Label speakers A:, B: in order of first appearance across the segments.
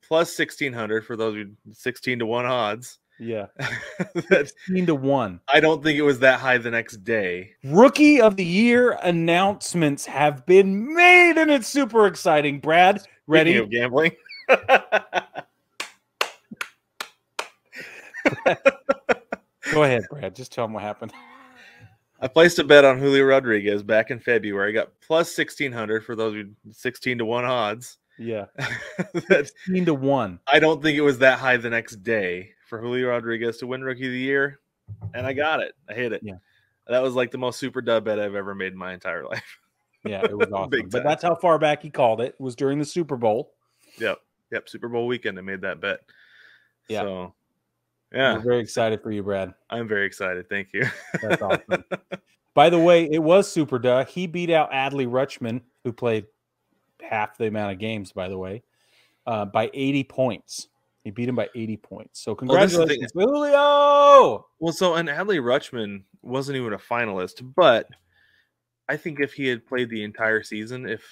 A: plus 1,600 for those 16 to 1 odds.
B: Yeah.
A: That
B: 16 to 1.
A: I don't think it was that high the next day.
B: Rookie of the Year announcements have been made, and it's super exciting. Brad, ready?
A: Speaking of gambling.
B: Go ahead, Brad. Just tell them what happened.
A: I placed a bet on Julio Rodriguez back in February. I got plus 1,600 for those 16 to 1 odds.
B: Yeah.
A: That
B: 16 to 1.
A: I don't think it was that high the next day for Julio Rodriguez to win Rookie of the Year, and I got it. I hit it.
B: Yeah.
A: That was like the most super dub bet I've ever made in my entire life.
B: Yeah, it was awesome.
A: Big
B: But
A: time.
B: that's how far back he called it. It was during the Super Bowl.
A: Yep. Super Bowl weekend, I made that bet.
B: Yeah.
A: So, yeah.
B: We're very excited for you, Brad.
A: I'm very excited. Thank you.
B: That's awesome. By the way, it was super duh. He beat out Adley Rutschman, who played half the amount of games, by the way, by 80 points. He beat him by 80 points. So congratulations, Julio!
A: Well, so, and Adley Rutschman wasn't even a finalist, but I think if he had played the entire season, if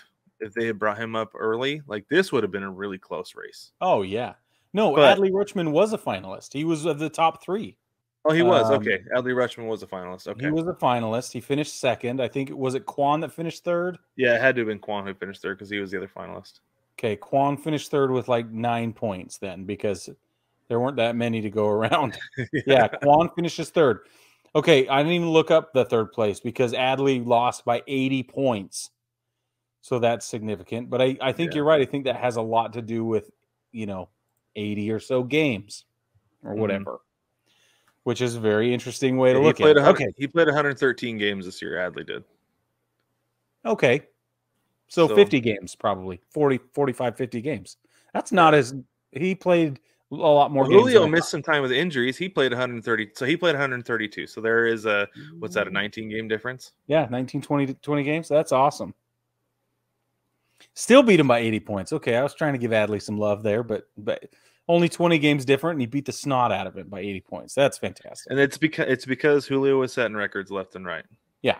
A: they had brought him up early, like this would have been a really close race.
B: Oh, yeah. No,
A: But
B: Adley Rutschman was a finalist. He was of the top 3.
A: Oh, he was. Okay. Adley Rutschman was a finalist. Okay.
B: He was a finalist. He finished second. I think, was it Quan that finished third?
A: Yeah, it had to have been Quan who finished third because he was the other finalist.
B: Okay, Quan finished third with like 9 points then because there weren't that many to go around. Yeah, Quan finishes third. Okay, I didn't even look up the third place because Adley lost by 80 points. So that's significant. But I think you're right. I think that has a lot to do with, 80 or so games or whatever, which is a very interesting way to look at it. Okay.
A: He played 113 games this year, Adley did.
B: Okay. So 50 games, probably 40, 45, 50 games. That's not as he played a lot more games.
A: Julio missed some time with injuries. He played 130. So he played 132. So there is a 19 game difference?
B: Yeah, 19, 20 games. That's awesome. Still beat him by 80 points. Okay, I was trying to give Adley some love there, but only 20 games different, and he beat the snot out of it by 80 points. That's fantastic.
A: And it's because Julio was setting records left and right.
B: Yeah.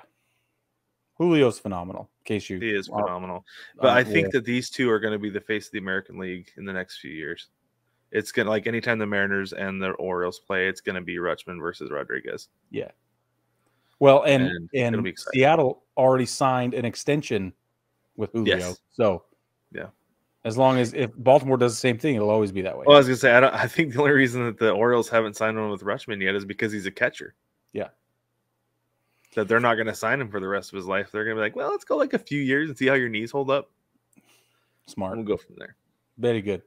B: Julio's phenomenal. He
A: is phenomenal. But I think that these two are going to be the face of the American League in the next few years. It's going to, like, anytime the Mariners and the Orioles play, it's going to be Rutschman versus Rodriguez.
B: Yeah. Well, and Seattle already signed an extension with Julio.
A: Yes.
B: So,
A: yeah.
B: As long as if Baltimore does the same thing, it'll always be that way.
A: Well, I was going to say, I think the only reason that the Orioles haven't signed one with Rutschman yet is because he's a catcher.
B: Yeah.
A: That they're not going to sign him for the rest of his life. They're going to be like, well, let's go like a few years and see how your knees hold up.
B: Smart.
A: We'll go from there.
B: Very good.